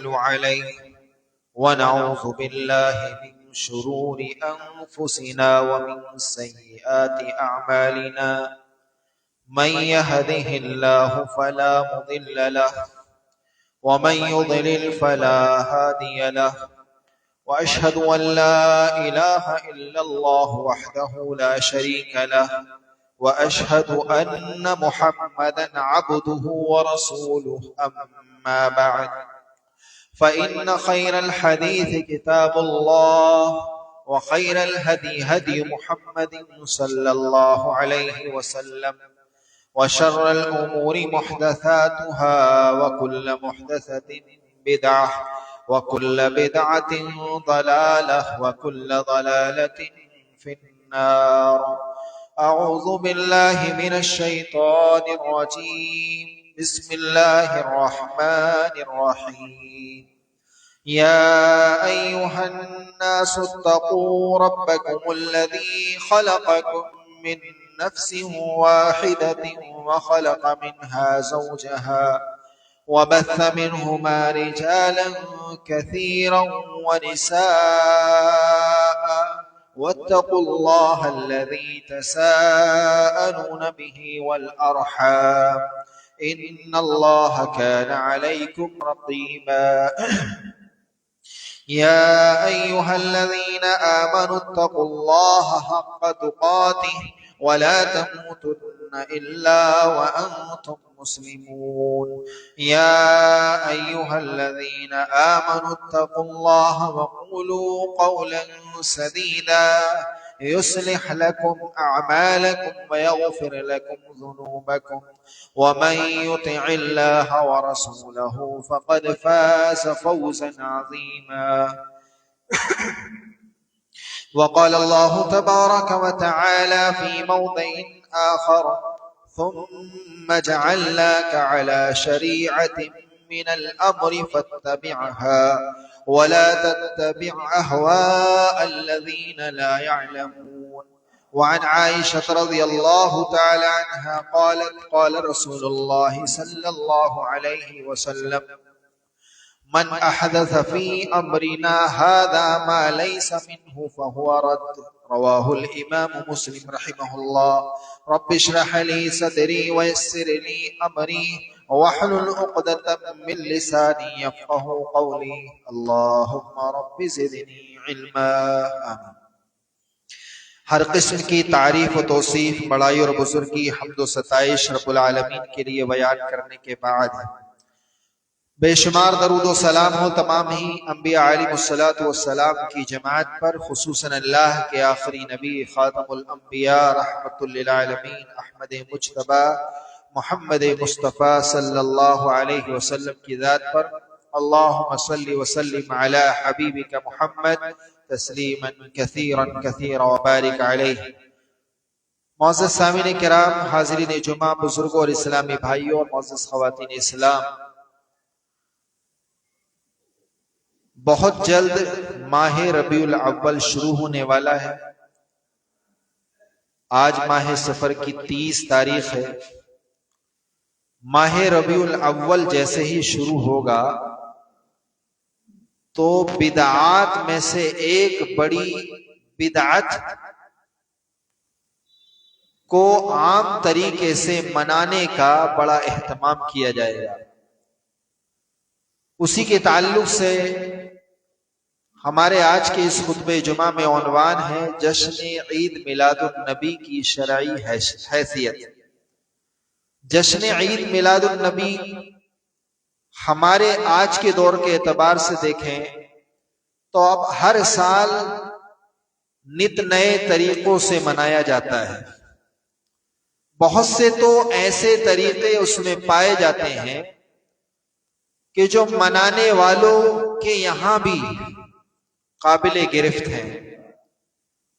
عليه ونعوذ بالله من شرور أنفسنا ومن سيئات أعمالنا من يهده الله فلا مضل له ومن يضلل فلا هادي له وأشهد أن لا إله إلا الله وحده لا شريك له وأشهد أن محمدا عبده ورسوله أما بعد فإن خير الحديث كتاب الله وخير الهدي هدي محمد صلى الله عليه وسلم وشر الأمور محدثاتها وكل محدثة بدعة وكل بدعة ضلالة وكل ضلالة في النار. أعوذ بالله من الشيطان الرجيم. بسم الله الرحمن الرحيم. يا أيها الناس اتقوا ربكم الذي خلقكم من نفس واحدة وخلق منها زوجها وبث منهما رجالا كثيرا ونساء واتقوا الله الذي تساءلون به والأرحام إن الله كان عليكم رقيبا. يا أيها الذين آمنوا اتقوا الله حق تقاته ولا تموتن إلا وأنتم مسلمون. يا أيها الذين آمنوا اتقوا الله وقولوا قولا سديدا يصلح لكم أعمالكم ويغفر لكم ذنوبكم ومن يطع الله ورسوله فقد فاز فوزا عظيما. وقال الله تبارك وتعالى في موضع آخر ثم جعلناك على شريعة من الأمر فاتبعها ولا تتبع أهواء الذين لا يعلمون. وعن عائشة رضي الله تعالى عنها قالت قال رسول الله صلى الله عليه وسلم من أحدث في أمرنا هذا ما ليس منه فهو رد. رواه الإمام مسلم رحمه الله. رب اشرح لي صدري ويسر لي أمري واحلل عقدة من لساني يفقه قولي. اللهم رب زدني علما. آمین. ہر قسم کی تعریف و توصیف بڑائی اور بزرگی حمد و ستائش رب العالمین کے لیے بیان کرنے کے بعد بے شمار درود و سلام ہو تمام ہی انبیاء علیہ الصلوۃ والسلام کی جماعت پر، خصوصاً اللہ کے آخری نبی خاتم الانبیاء رحمت للعالمین احمد مجتبی محمد مصطفیٰ صلی اللہ علیہ وسلم کی ذات پر. اللہم صلی وسلم علی حبیبک محمد تسلیما کثیرا کثیرا وبارک علیہ. معزز سامعین کرام، حاضرین جمعہ، بزرگوں اور اسلامی بھائیوں اور معزز خواتین اسلام، بہت جلد ماہ ربیع الاول شروع ہونے والا ہے. آج ماہ سفر کی 30 تاریخ ہے. ماہ ربیع الاول جیسے ہی شروع ہوگا تو بدعات میں سے ایک بڑی بدعت کو عام طریقے سے منانے کا بڑا اہتمام کیا جائے گا. اسی کے تعلق سے ہمارے آج کے اس خطبہ جمعہ میں عنوان ہے جشن عید میلاد النبی کی شرعی حیثیت. جشن عید میلاد النبی ہمارے آج کے دور کے اعتبار سے دیکھیں تو اب ہر سال نت نئے طریقوں سے منایا جاتا ہے. بہت سے تو ایسے طریقے اس میں پائے جاتے ہیں کہ جو منانے والوں کے یہاں بھی قابل گرفت ہیں،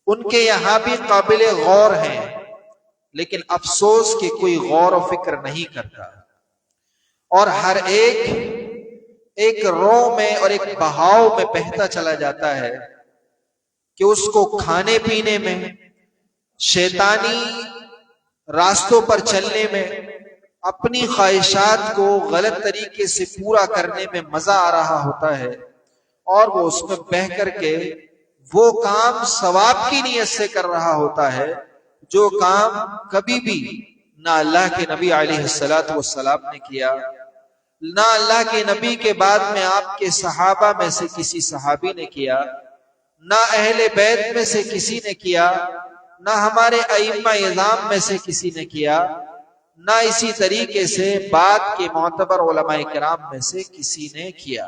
ان کے یہاں بھی قابل غور ہیں، لیکن افسوس کہ کوئی غور و فکر نہیں کرتا، اور ہر ایک رو میں اور ایک بہاؤ میں بہتا چلا جاتا ہے کہ اس کو کھانے پینے میں، شیطانی راستوں پر چلنے میں اپنی خواہشات کو غلط طریقے سے پورا کرنے میں مزہ آ رہا ہوتا ہے اور وہ اس میں بہہ کر کے وہ کام ثواب کی نیت سے کر رہا ہوتا ہے جو کام کبھی بھی نہ اللہ کے نبی علیہ الصلوۃ والسلام نے کیا، نہ اللہ کے نبی کے بعد میں آپ کے صحابہ میں سے کسی صحابی نے کیا، نہ اہل بیت میں سے کسی نے کیا، نہ ہمارے ائمہ اعظام میں سے کسی نے کیا، نہ اسی طریقے سے بعد کے معتبر علماء کرام میں سے کسی نے کیا۔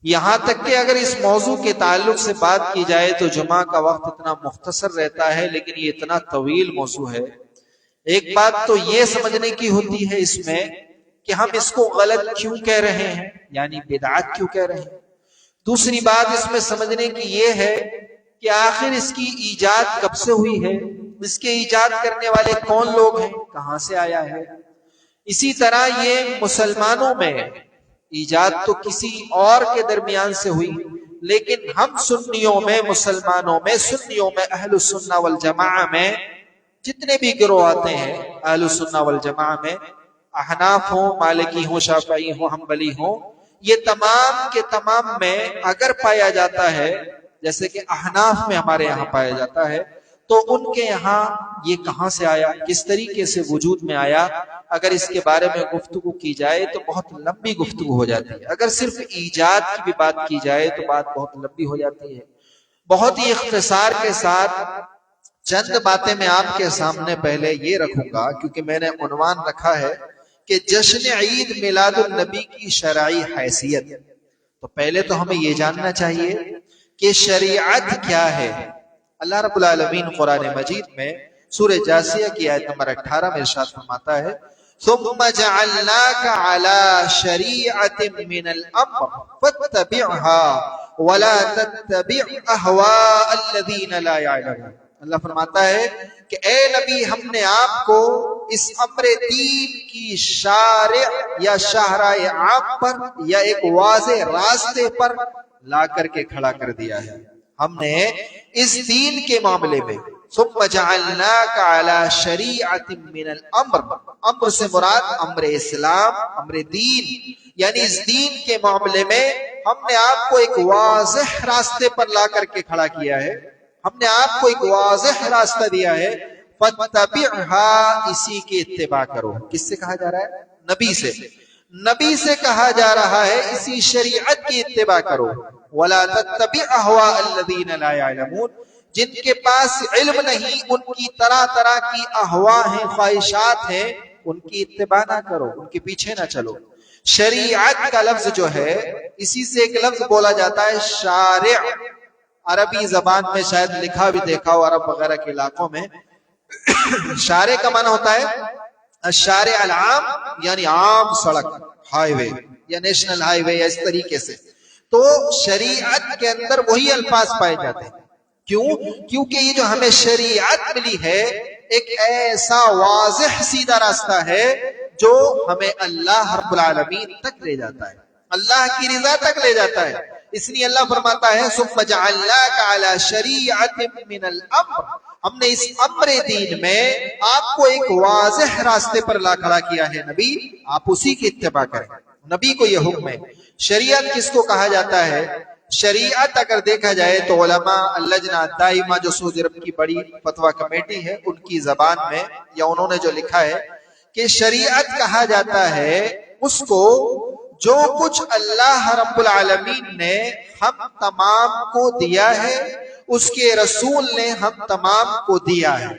یہاں تک کہ اگر اس موضوع کے تعلق سے بات کی جائے تو جمعہ کا وقت اتنا مختصر رہتا ہے، لیکن یہ اتنا طویل موضوع ہے۔ ایک بات تو یہ سمجھنے کی ہوتی ہے اس میں کہ ہم اس کو غلط کیوں کہہ رہے ہیں، یعنی بدعت کیوں کہہ رہے ہیں۔ دوسری بات اس میں سمجھنے کی یہ ہے کہ آخر اس کی ایجاد کب سے ہوئی ہے، اس کے ایجاد کرنے والے کون لوگ ہیں، کہاں سے آیا ہے۔ اسی طرح یہ مسلمانوں میں ایجاد تو کسی اور کے درمیان سے ہوئی، لیکن ہم سنیوں میں، مسلمانوں میں، سنیوں میں، اہل السنہ والجماعہ میں جتنے بھی گروہ آتے ہیں، اہل السنہ والجماعہ میں احناف ہوں، مالکی ہوں، شافعی ہوں، حنبلی ہوں، یہ تمام کے تمام میں اگر پایا جاتا ہے، جیسے کہ احناف میں ہمارے یہاں پایا جاتا ہے، تو ان کے یہاں یہ کہاں سے آیا، کس طریقے سے وجود میں آیا، اگر اس کے بارے میں گفتگو کی جائے تو بہت لمبی گفتگو ہو جاتی ہے۔ اگر صرف ایجاد کی بھی بات کی جائے تو بات بہت لمبی ہو جاتی ہے۔ بہت ہی اختصار کے ساتھ چند باتیں میں آپ کے سامنے پہلے یہ رکھوں گا، کیونکہ میں نے عنوان رکھا ہے کہ جشن عید میلاد النبی کی شرعی حیثیت۔ تو پہلے تو ہمیں یہ جاننا چاہیے کہ شریعت کیا ہے۔ اللہ رب العالمین قرآن مجید میں سورہ جاثیہ کی آیت نمبر 18 میں ارشاد فرماتا ہے ثم جعلناك على شريعة من الأمر فاتبعها ولا تتبع أهواء الذين لا يعلمون۔ اللہ فرماتا ہے کہ اے نبی، ہم نے آپ کو اس امر دین کی شارع یا شاہراہ عام پر یا ایک واضح راستے پر لا کر کے کھڑا کر دیا ہے۔ ہم نے اس دین کے معاملے میں ثم جعلناك على شریعة من الامر، امر سے مراد امر اسلام، امر دین، یعنی اس دین کے معاملے میں ہم نے آپ کو ایک واضح راستے پر لا کر کے کھڑا کیا ہے، ہم نے آپ کو ایک واضح راستہ دیا ہے، فاتبعها، اسی کی اتباع کرو۔ کس سے کہا جا رہا ہے؟ نبی سے۔ نبی سے کہا جا رہا ہے اسی شریعت کی اتباع کرو۔ ولا تتبع اهواء الذين لا يعلمون، جن کے پاس علم نہیں، ان کی طرح طرح کی احوا ہیں، خواہشات ہیں، ان کی اتباع نہ کرو، ان کے پیچھے نہ چلو۔ شریعت کا لفظ جو ہے، اسی سے ایک لفظ بولا جاتا ہے شارع۔ عربی زبان میں شاید لکھا بھی دیکھا ہو عرب وغیرہ کے علاقوں میں، شارع کا معنی ہوتا ہے الشارع العام، یعنی عام سڑک، ہائی وے یا نیشنل ہائی وے یا اس طریقے سے۔ تو شریعت کے اندر وہی الفاظ پائے جاتے ہیں۔ کیوں؟ کیونکہ یہ جو ہمیں شریعت ملی ہے ایک ایسا واضح سیدھا راستہ ہے جو ہمیں اللہ رب العالمین تک لے جاتا ہے، اللہ کی رضا تک لے جاتا ہے۔ اس لیے اللہ فرماتا ہے ثم جعلناك على شریعة من الامر، ہم نے اس امر دین میں آپ کو ایک واضح راستے پر لا کھڑا کیا ہے نبی، آپ اسی کی اتباع کریں۔ نبی کو یہ حکم ہے۔ شریعت کس کو کہا جاتا ہے؟ شریعت اگر دیکھا جائے تو علماء اللجنہ دائمہ جو سعودی عرب کی بڑی فتویٰ کمیٹی ہے، ان کی زبان میں یا انہوں نے جو لکھا ہے کہ شریعت کہا جاتا ہے اس کو جو کچھ اللہ رب العالمین نے ہم تمام کو دیا ہے، اس کے رسول نے ہم تمام کو دیا ہے۔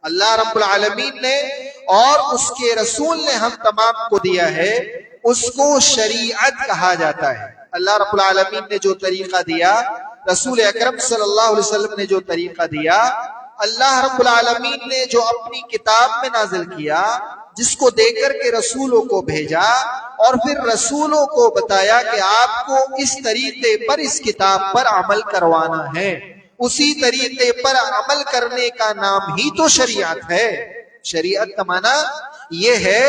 اللہ رب العالمین نے اور اس کے رسول نے ہم تمام کو دیا ہے، اس کو شریعت کہا جاتا ہے۔ اللہ رب العالمین نے جو طریقہ دیا، رسول اکرم صلی اللہ علیہ وسلم نے جو طریقہ دیا، اللہ رب العالمین نے جو اپنی کتاب میں نازل کیا، جس کو دے کر کے رسولوں کو بھیجا اور پھر رسولوں کو بتایا کہ آپ کو اس طریقے پر اس کتاب پر عمل کروانا ہے، اسی طریقے پر عمل کرنے کا نام ہی تو شریعت ہے۔ شریعت کا معنی یہ ہے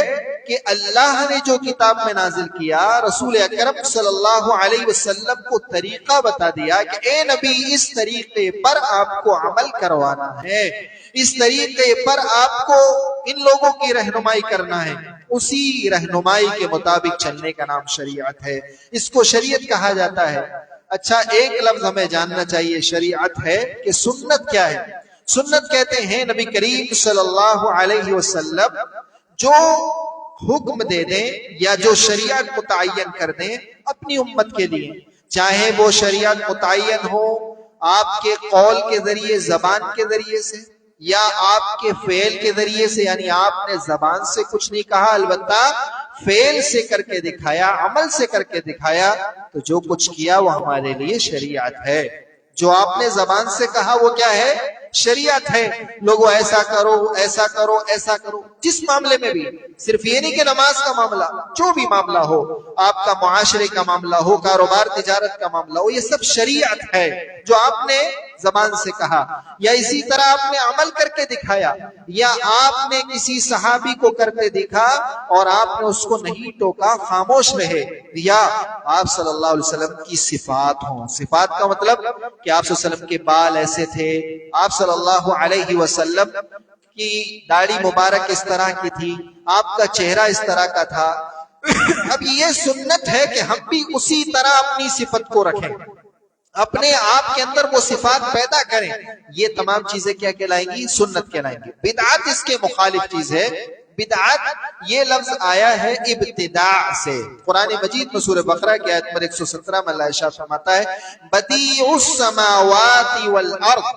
کہ اللہ نے جو کتاب میں نازل کیا، رسول اکرم صلی اللہ علیہ وسلم کو طریقہ بتا دیا کہ اے نبی اس طریقے پر آپ کو عمل کروانا ہے، اس طریقے پر آپ کو ان لوگوں کی رہنمائی کرنا ہے، اسی رہنمائی کے مطابق چلنے کا نام شریعت ہے، اس کو شریعت کہا جاتا ہے۔ اچھا ایک لفظ ہمیں جاننا چاہیے شریعت ہے کہ سنت کیا ہے؟ سنت کہتے ہیں نبی کریم صلی اللہ علیہ وسلم جو حکم دے دیں یا جو شریعت متعین کر دیں اپنی امت کے لیے، چاہے وہ شریعت متعین ہو آپ کے قول کے ذریعے، زبان کے ذریعے سے، یا آپ کے فعل کے ذریعے سے، یعنی آپ نے زبان سے کچھ نہیں کہا البتہ فعل سے کر کے دکھایا، عمل سے کر کے دکھایا، تو جو کچھ کیا وہ ہمارے لیے شریعت ہے۔ جو آپ نے زبان سے کہا وہ کیا ہے؟ شریعت ہے۔ لوگوں ایسا کرو ایسا کرو ایسا کرو، جس معاملے میں بھی، صرف یہ نہیں کہ نماز کا معاملہ، جو بھی معاملہ ہو، آپ کا معاشرے کا معاملہ ہو، کاروبار تجارت کا معاملہ ہو، یہ سب شریعت ہے جو آپ نے زبان سے کہا، یا اسی طرح آپ نے عمل کر کے دکھایا، یا آپ نے کسی صحابی کو کرتے دیکھا اور آپ نے اس کو نہیں ٹوکا، خاموش رہے، یا آپ صلی اللہ علیہ وسلم کی صفات ہوں۔ صفات کا مطلب کہ آپ صلی اللہ علیہ وسلم کے بال ایسے تھے، آپ صلی اللہ علیہ وسلم کی داڑھی مبارک اس طرح کی تھی، آپ کا چہرہ اس طرح کا تھا۔ اب یہ سنت ہے کہ ہم بھی اسی طرح اپنی صفت کو رکھیں، اپنے آپ کے اندر وہ صفات پیدا کریں۔ یہ تمام چیزیں کیا کہلائیں گی؟ سنت کہلائیں گی۔ بدعت اس کے مخالف چیز ہے۔ بدعت یہ لفظ آیا ہے ابتداع سے۔ قرآن مجید میں سورہ بقرہ کی آیت نمبر 117 میں اللہ ارشاد فرماتا ہے بدیع السماوات والارض،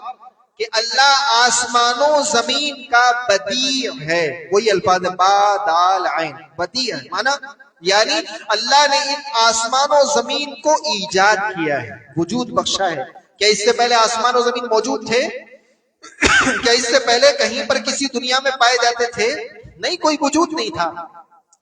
کہ اللہ آسمانوں زمین کا بدیع ہے۔ وہی الفاظ با دال عین، بدیع مانا یعنی اللہ نے ان آسمان و زمین کو ایجاد کیا ہے، وجود بخشا ہے۔ کیا اس سے پہلے آسمان و زمین موجود تھے؟ کیا اس سے پہلے کہیں پر کسی دنیا میں پائے جاتے تھے؟ نہیں، کوئی وجود نہیں تھا۔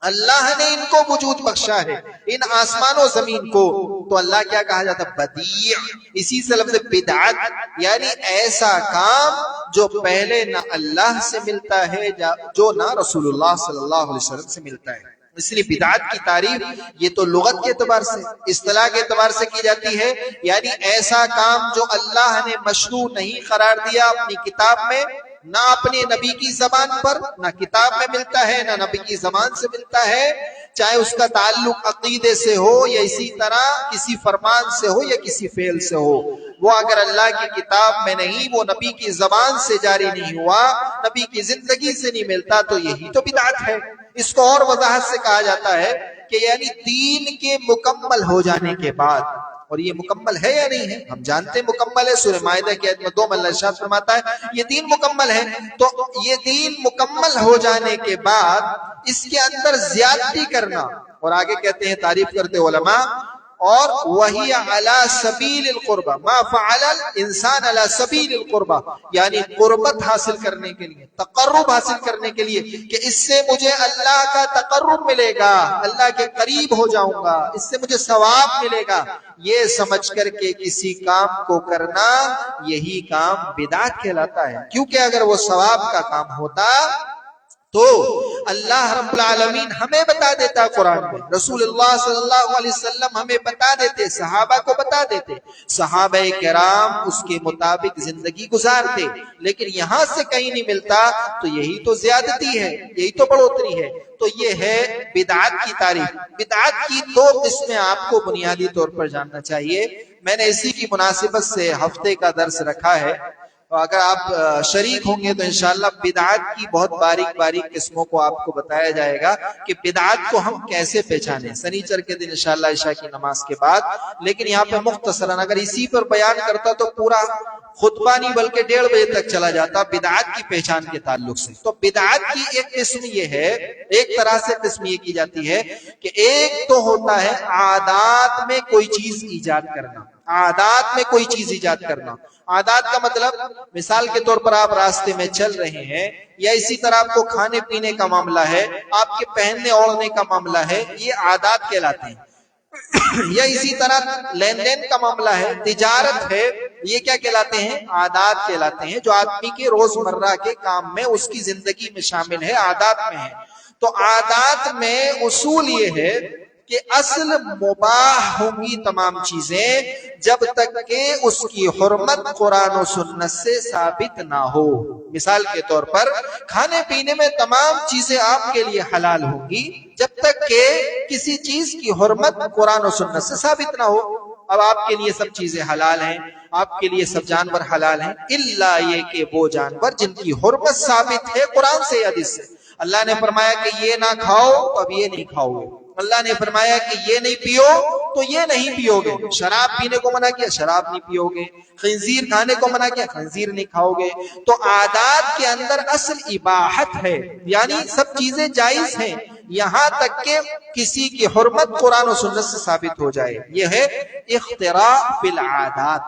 اللہ نے ان کو وجود بخشا ہے، ان آسمان و زمین کو۔ تو اللہ کیا کہا جاتا ہے؟ بدیع۔ اسی سے لفظ بدعت یعنی ایسا کام جو پہلے نہ اللہ سے ملتا ہے، جو نہ رسول اللہ صلی اللہ علیہ وسلم سے ملتا ہے۔ اس لیے بدعت کی تعریف یہ تو لغت کے اعتبار سے، اصطلاح کے اعتبار سے کی جاتی ہے، یعنی ایسا کام جو اللہ نے مشروع نہیں قرار دیا اپنی کتاب میں، نہ اپنے نبی کی زبان پر، نہ کتاب میں ملتا ہے، نہ نبی کی زبان سے ملتا ہے، چاہے اس کا تعلق عقیدے سے ہو یا اسی طرح کسی فرمان سے ہو یا کسی فعل سے ہو۔ وہ اگر اللہ کی کتاب میں نہیں، وہ نبی کی زبان سے جاری نہیں ہوا، نبی کی زندگی سے نہیں ملتا، تو یہی تو بدعت ہے۔ اس کو اور وضاحت سے کہا جاتا ہے کہ یعنی دین کے مکمل ہو جانے کے بعد، اور یہ مکمل ہے یا نہیں ہے؟ ہم جانتے ہیں مکمل ہے۔ سورہ مائدہ کی آیت میں 2 میں اللہ ارشاد فرماتا ہے یہ دین مکمل ہے۔ تو یہ دین مکمل ہو جانے کے بعد اس کے اندر زیادتی کرنا، اور آگے کہتے ہیں تعریف کرتے علماء، اور وہی علی سبیل القربہ، ما فعل الانسان علی سبیل القربہ، یعنی قربت حاصل کرنے کے لیے، تقرب حاصل کرنے کے لیے، کہ اس سے مجھے اللہ کا تقرب ملے گا، اللہ کے قریب ہو جاؤں گا، اس سے مجھے ثواب ملے گا، یہ سمجھ کر کے کسی کام کو کرنا، یہی کام بدعت کہلاتا ہے۔ کیونکہ اگر وہ ثواب کا کام ہوتا تو اللہ رب العالمین ہمیں بتا دیتا قرآن میں، رسول اللہ صلی اللہ علیہ وسلم ہمیں بتا دیتے، صحابہ کو بتا دیتے، صحابہ کرام اس کے مطابق زندگی گزارتے، لیکن یہاں سے کہیں نہیں ملتا، تو یہی تو زیادتی ہے، یہی تو بڑھوتری ہے۔ تو یہ ہے بدعت کی تعریف۔ بدعت کی 2 قسمیں آپ کو بنیادی طور پر جاننا چاہیے۔ میں نے اسی کی مناسبت سے ہفتے کا درس رکھا ہے، اگر آپ شریک ہوں گے تو انشاءاللہ بدعات کی بہت باریک باریک قسموں کو آپ کو بتایا جائے گا کہ بدعات کو ہم کیسے پہچانیں، سنیچر کے دن انشاءاللہ عشاء کی نماز کے بعد۔ لیکن یہاں پہ مختصراً اگر اسی پر بیان کرتا تو پورا خطبہ نہیں بلکہ 1:30 بجے تک چلا جاتا بدعات کی پہچان کے تعلق سے۔ تو بدعات کی ایک قسم یہ ہے، ایک طرح سے قسم یہ کی جاتی ہے کہ ایک تو ہوتا ہے عادات میں کوئی چیز ایجاد کرنا، عادات میں کوئی چیز ایجاد کرنا۔ عادات کا مطلب مثال کے طور پر آپ راستے میں چل رہے ہیں، یا اسی طرح آپ کو کھانے پینے کا معاملہ ہے، آپ کے پہننے اوڑھنے کا معاملہ ہے، یہ عادات کہلاتے ہیں۔ یا اسی طرح لین دین کا معاملہ ہے، تجارت ہے، یہ کیا کہلاتے ہیں؟ عادات کہلاتے ہیں، جو آدمی کے روزمرہ کے کام میں، اس کی زندگی میں شامل ہے، عادات میں ہے۔ تو عادات میں اصول یہ ہے کہ اصل مباح ہوں گی تمام چیزیں جب تک کہ اس کی حرمت قرآن و سنت سے ثابت نہ ہو۔ مثال کے طور پر کھانے پینے میں تمام چیزیں آپ کے لیے حلال ہوں گی جب تک کہ کسی چیز کی حرمت قرآن و سنت سے ثابت نہ ہو۔ اب آپ کے لیے سب چیزیں حلال ہیں، آپ کے لیے سب جانور حلال ہیں، الا یہ کہ وہ جانور جن کی حرمت ثابت ہے قرآن سے یا حدیث سے۔ اللہ نے فرمایا کہ یہ نہ کھاؤ تو اب یہ نہیں کھاؤ گے، اللہ نے فرمایا کہ یہ نہیں پیو تو یہ نہیں پیو گے، شراب پینے کو منع کیا شراب نہیں پیو گے، خنزیر کھانے کو منع کیا خنزیر نہیں کھاؤ گے۔ تو عادات کے اندر اصل اباحت ہے، یعنی سب چیزیں جائز ہیں یہاں تک کہ کسی کی حرمت قرآن و سنت سے ثابت ہو جائے۔ یہ ہے اختراع فی العادات۔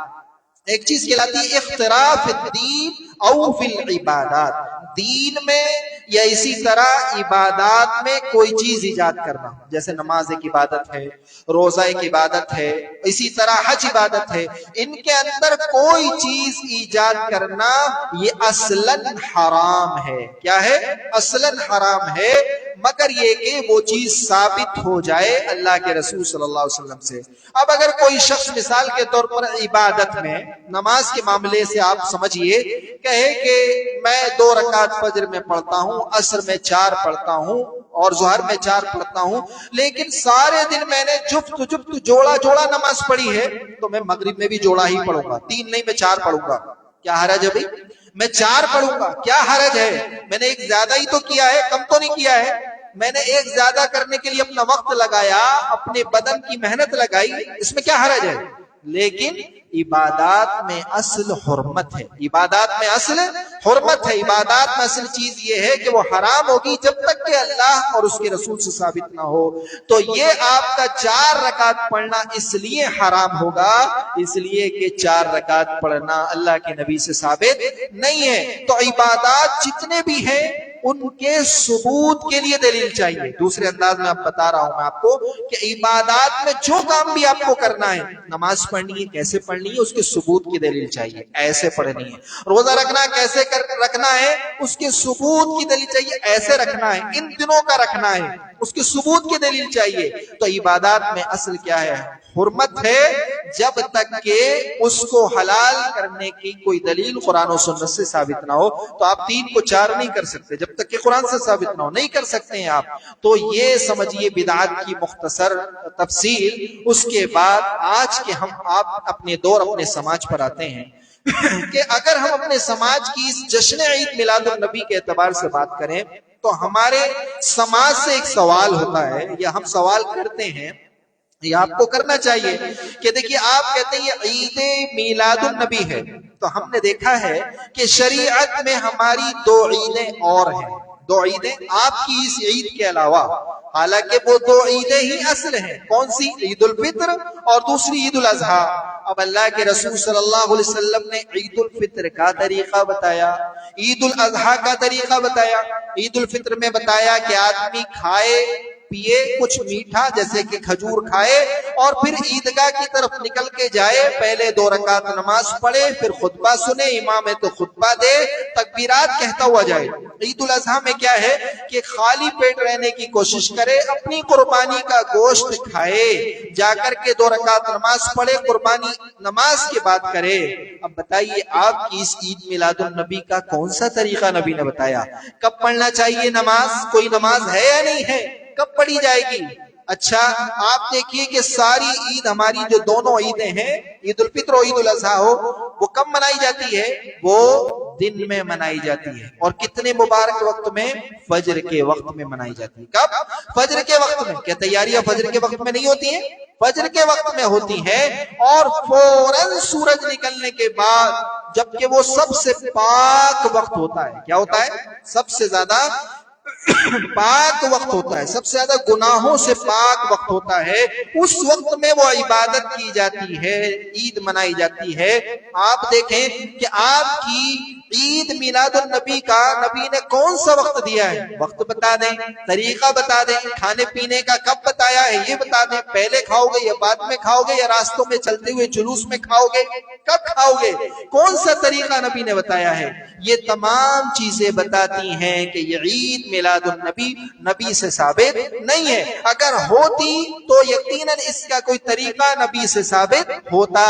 ایک چیز کہلاتی ہے اختراع فی الدین او فی العبادات، دین میں یا اسی طرح عبادات میں کوئی چیز ایجاد کرنا، جیسے نماز ایک عبادت ہے، روزہ ایک عبادت ہے، اسی طرح حج عبادت ہے، ان کے اندر کوئی چیز ایجاد کرنا یہ اصلاً حرام ہے۔ کیا ہے؟ اصلاً حرام ہے، مگر یہ کہ وہ چیز ثابت ہو جائے اللہ کے رسول صلی اللہ علیہ وسلم سے۔ اب اگر کوئی شخص مثال کے طور پر عبادت میں نماز کے معاملے سے آپ سمجھئے کہے کہ میں 2 رکعت فجر میں پڑھتا ہوں، عصر میں 4 پڑھتا ہوں اور ظہر میں 4 پڑھتا ہوں، لیکن سارے دن میں نے جفت جوڑا نماز پڑھی ہے تو میں مغرب میں بھی جوڑا ہی پڑھوں گا، 3 نہیں میں 4 پڑھوں گا۔ کیا حرج ہے بھائی؟ میں 4 پڑھوں گا، کیا حرج ہے؟ میں نے ایک زیادہ ہی تو کیا ہے، کم تو نہیں کیا ہے۔ میں نے ایک زیادہ کرنے کے لیے اپنا وقت لگایا، اپنے بدن کی محنت لگائی، اس میں کیا حرج ہے؟ لیکن عبادات میں اصل حرمت ہے، عبادات میں اصل حرمت ہے، عبادات میں اصل چیز یہ ہے کہ وہ حرام ہوگی جب تک کہ اللہ اور اس کے رسول سے ثابت نہ ہو۔ تو یہ آپ کا 4 رکعت پڑھنا اس لیے حرام ہوگا اس لیے کہ 4 رکعت پڑھنا اللہ کے نبی سے ثابت نہیں ہے۔ تو عبادات جتنے بھی ہیں ان کے ثبوت کے لیے دلیل چاہیے۔ دوسرے انداز میں آپ بتا رہا ہوں میں آپ کو کہ عبادات میں جو کام بھی آپ کو کرنا ہے، نماز پڑھنی ہے کیسے پڑھنی ہے اس کے ثبوت کی دلیل چاہیے، ایسے پڑھنی ہے۔ روزہ رکھنا کیسے رکھنا ہے اس کے ثبوت کی دلیل چاہیے، ایسے رکھنا ہے، ان دنوں کا رکھنا ہے اس کے ثبوت کی دلیل چاہیے۔ تو عبادات میں اصل کیا ہے؟ حرمت ہے جب تک کہ اس کو حلال کرنے کی کوئی دلیل قرآن و سنت سے ثابت نہ ہو۔ تو آپ 3 کو 4 نہیں کر سکتے جب تک کہ قرآن سے ثابت نہ ہو، نہیں کر سکتے ہیں آپ۔ تو یہ سمجھیے بدعات کی مختصر تفصیل۔ اس کے بعد آج کے آپ اپنے دور اپنے سماج پر آتے ہیں کہ اگر ہم اپنے سماج کی اس جشن عید میلاد النبی کے اعتبار سے بات کریں تو ہمارے سماج سے ایک سوال ہوتا ہے یا ہم سوال کرتے ہیں، یہ آپ کو کرنا چاہیے کہ دیکھیے آپ کہتے ہیں یہ عید میلاد النبی ہے، تو ہم نے دیکھا ہے کہ شریعت میں ہماری 2 عیدیں اور ہیں، 2 عیدیں آپ کی اس عید کے علاوہ، حالانکہ وہ 2 عیدیں ہی اصل ہیں۔ کون سی؟ عید الفطر اور دوسری عید الاضحیٰ۔ اب اللہ کے رسول صلی اللہ علیہ وسلم نے عید الفطر کا طریقہ بتایا، عید الاضحیٰ کا طریقہ بتایا۔ عید الفطر میں بتایا کہ آدمی کھائے پیے کچھ میٹھا جیسے کہ کھجور کھائے اور پھر عیدگاہ کی طرف نکل کے جائے، پہلے 2 رکعت نماز پڑھے، پھر خطبہ سنے، امام ہے تو خطبہ دے، تکبیرات کہتا ہوا جائے۔ عید الاضحیٰ میں کیا ہے کہ خالی پیٹ رہنے کی کوشش کرے، اپنی قربانی کا گوشت کھائے، جا کر کے 2 رکعت نماز پڑھے، قربانی نماز کے بعد کرے۔ اب بتائیے آپ کی اس عید میلاد النبی کا کون سا طریقہ نبی نے بتایا؟ کب پڑھنا چاہیے نماز؟ کوئی نماز ہے یا نہیں ہے؟ کب پڑھی جائے گی؟ اچھا آپ دیکھیے کہ ساری عید ہماری جو دونوں عیدیں ہیں، عید الفطر اور عید الاضحیٰ ہو، وہ کب منائی جاتی ہے؟ وہ دن میں منائی جاتی ہے، اور کتنے مبارک وقت میں؟ فجر کے وقت میں منائی جاتی ہے۔ کب؟ فجر کے وقت میں۔ کیا تیاریاں فجر کے وقت میں نہیں ہوتی ہیں؟ فجر کے وقت میں ہوتی ہیں، اور فوراً سورج نکلنے کے بعد، جبکہ وہ سب سے پاک وقت ہوتا ہے۔ کیا ہوتا ہے؟ سب سے زیادہ پاک وقت ہوتا ہے، سب سے زیادہ گناہوں سے پاک وقت ہوتا ہے۔ اس وقت میں وہ عبادت کی جاتی ہے، عید منائی جاتی ہے۔ آپ دیکھیں کہ آپ کی عید میلاد النبی کا نبی نے کون سا وقت دیا ہے؟ وقت بتا دیں، طریقہ بتا دیں، کھانے پینے کا کب بتایا ہے یہ بتا دیں، پہلے کھاؤ گے یا بعد میں کھاؤ گے یا راستوں میں چلتے ہوئے جلوس میں کھاؤ گے، کب کھاؤ گے، کون سا طریقہ نبی نے بتایا ہے، یہ تمام چیزیں بتاتی ہیں کہ یہ عید میلاد النبی نبی سے ثابت نہیں ہے۔ اگر ہوتی تو یقیناً اس کا کوئی طریقہ نبی سے ثابت ہوتا۔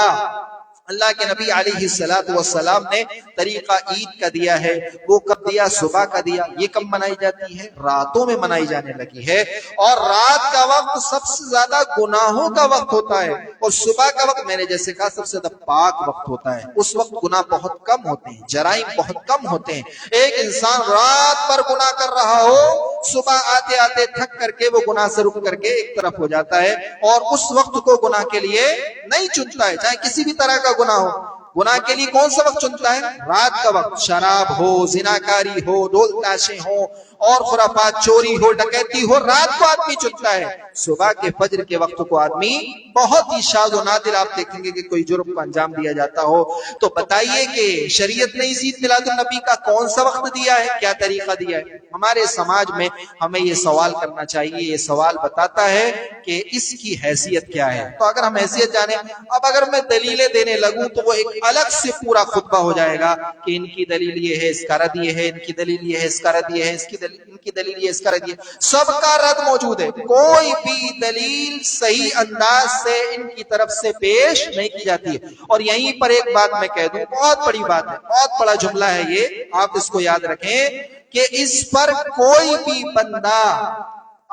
اللہ کے نبی علیہ السلام نے طریقہ عید کا دیا ہے، وہ کب دیا؟ صبح کا دیا۔ یہ کب منائی جاتی ہے؟ راتوں میں منائی جانے لگی ہے، اور رات کا وقت سب سے زیادہ گناہوں کا وقت ہوتا ہے، اور صبح کا وقت میں نے جیسے کہا سب سے زیادہ پاک وقت ہوتا ہے، اس وقت گناہ بہت کم ہوتے ہیں، جرائم بہت کم ہوتے ہیں۔ ایک انسان رات پر گناہ کر رہا ہو، صبح آتے آتے تھک کر کے وہ گناہ سے رک کر کے ایک طرف ہو جاتا ہے، اور اس وقت کو گناہ کے لیے نہیں چنتا ہے، چاہے کسی بھی طرح کا گناہ ہو۔ گناہ کے لیے کون سا وقت چنتا ہے؟ رات کا وقت۔ شراب ہو، زناکاری ہو، ڈول تاشے ہو، اور خرافات، چوری ہو، ڈکیتی ہو، رات کو آدمی چنتا ہے۔ صبح کے فجر کے وقت کو آدمی بہت ہی شاذ و نادر آپ دیکھیں گے کہ کوئی جرم کو انجام دیا جاتا ہو۔ تو بتائیے کہ شریعت نے عید میلاد النبی کا کون سا وقت دیا ہے، کیا طریقہ دیا ہے؟ ہمارے سماج میں ہمیں یہ سوال کرنا چاہیے، یہ سوال بتاتا ہے کہ اس کی حیثیت کیا ہے۔ تو اگر ہم حیثیت جانیں، اب اگر میں دلیلیں دینے لگوں تو وہ ایک الگ سے پورا خطبہ ہو جائے گا کہ ان کی دلیل یہ ہے، اس کا رد یہ ہے، ان کی دلیل یہ ہے، اس کا رد یہ ہے، ان کی دلیل یہ، اس کا رد یہ، سب کا رد موجود ہے۔ کوئی بھی دلیل صحیح انداز سے ان کی طرف سے پیش نہیں کی جاتی ہے۔ اور یہیں پر ایک بات میں کہہ دوں، بہت بڑی بات ہے، بہت بڑا جملہ ہے یہ، آپ اس کو یاد رکھیں کہ اس پر کوئی بھی بندہ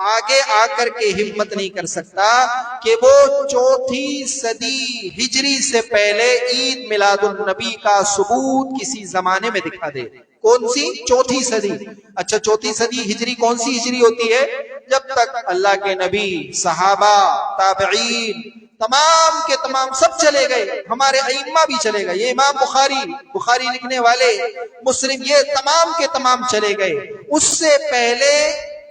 آگے آ کر کے ہمت نہیں کر سکتا کہ وہ 4 صدی ہجری سے پہلے عید میلاد النبی کا ثبوت کسی زمانے میں دکھا دے۔ کون سی 4 صدی؟ اچھا 4 صدی ہجری کون سی ہجری ہوتی ہے؟ جب تک اللہ کے نبی، صحابہ، تابعین، تمام کے تمام سب چلے گئے، ہمارے ائمہ بھی چلے گئے، یہ امام بخاری لکھنے والے، مسلم، یہ تمام کے تمام چلے گئے۔ اس سے پہلے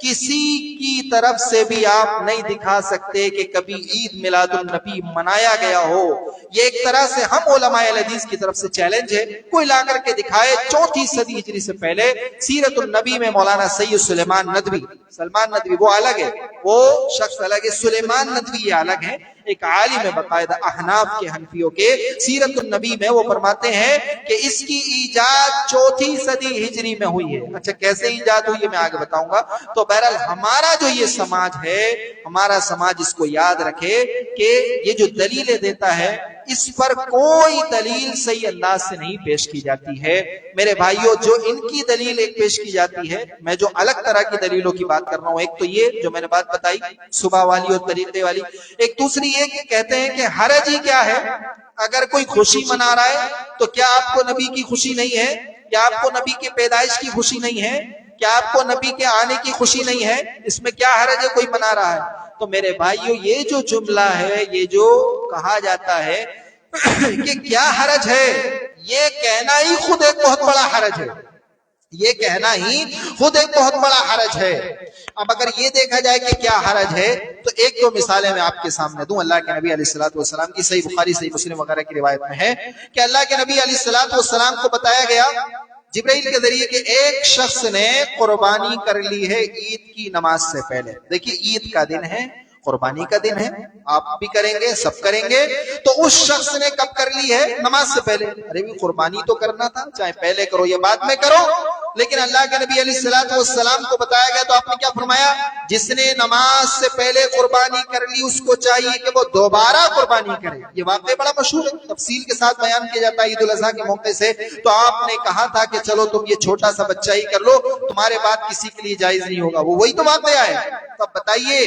کسی کی طرف سے بھی آپ نہیں دکھا سکتے کہ کبھی عید میلاد النبی منایا گیا ہو۔ یہ ایک طرح سے ہم علماء الحدیث کی طرف سے چیلنج ہے، کوئی لا کر کے دکھائے 4 صدی ہجری سے پہلے سیرت النبی میں مولانا سید سلیمان ندوی وہ الگ ہے، وہ شخص الگ ہے، سلیمان ندوی یہ الگ ہے، ایک عالم ہے باقاعدہ احناف کے، حنفیوں کے۔ سیرت النبی میں وہ فرماتے ہیں کہ اس کی ایجاد 4 صدی ہجری میں ہوئی ہے۔ اچھا کیسے ایجاد ہوئی ہے میں آگے بتاؤں گا۔ تو بہرحال ہمارا جو یہ سماج ہے، ہمارا سماج اس کو یاد رکھے کہ یہ جو دلیلیں دیتا ہے اس پر کوئی دلیل صحیح انداز سے نہیں پیش کی جاتی ہے۔ میرے بھائیوں، جو ان کی دلیل ایک پیش کی جاتی ہے، میں جو الگ طرح کی دلیلوں کی بات کر رہا ہوں، ایک تو یہ جو میں نے بات بتائی صبح والی اور طریقے والی، ایک دوسری یہ کہ کہتے ہیں کہ حرج ہی کیا ہے، اگر کوئی خوشی منا رہا ہے تو کیا آپ کو نبی کی خوشی نہیں ہے؟ کیا آپ کو نبی کے پیدائش کی خوشی نہیں ہے؟ کیا آپ کو نبی کے آنے کی خوشی نہیں ہے؟ اس میں کیا حرج ہے کوئی منا رہا ہے؟ تو میرے بھائیوں، یہ جو جملہ ہے، یہ جو کہا جاتا ہے کہ کیا حرج ہے، یہ کہنا ہی خود ایک بہت بڑا حرج ہے، یہ کہنا ہی خود ایک بہت بڑا حرج ہے۔ اب اگر یہ دیکھا جائے کہ کیا حرج ہے تو ایک دو مثالیں میں آپ کے سامنے دوں۔ اللہ کے نبی علیہ السلام کی صحیح بخاری، صحیح مسلم وغیرہ کی روایت میں ہے کہ اللہ کے نبی علیہ السلام کو بتایا گیا جبرائیل کے ذریعے کہ ایک شخص نے قربانی کر لی ہے عید کی نماز سے پہلے۔ دیکھیے عید کا دن ہے، قربانی کا دن ہے، آپ بھی کریں گے، سب کریں گے، تو اس شخص نے کب کر لی ہے؟ نماز سے پہلے۔ ارے بھی قربانی تو کرنا تھا، چاہے پہلے کرو یا بعد میں کرو، لیکن اللہ کے نبی علیہ السلام کو بتایا گیا تو آپ نے کیا فرمایا؟ جس نے نماز سے پہلے قربانی کر لی اس کو چاہیے کہ وہ دوبارہ قربانی کرے۔ یہ واقعہ بڑا مشہور ہے، تفصیل کے ساتھ بیان کیا جاتا ہے عید الاضحیٰ کے موقع سے۔ تو آپ نے کہا تھا کہ چلو تم یہ چھوٹا سا بچہ ہی کر لو، تمہارے بعد کسی کے لیے جائز نہیں ہوگا، وہ وہی تو واقعہ ہے۔ تب بتائیے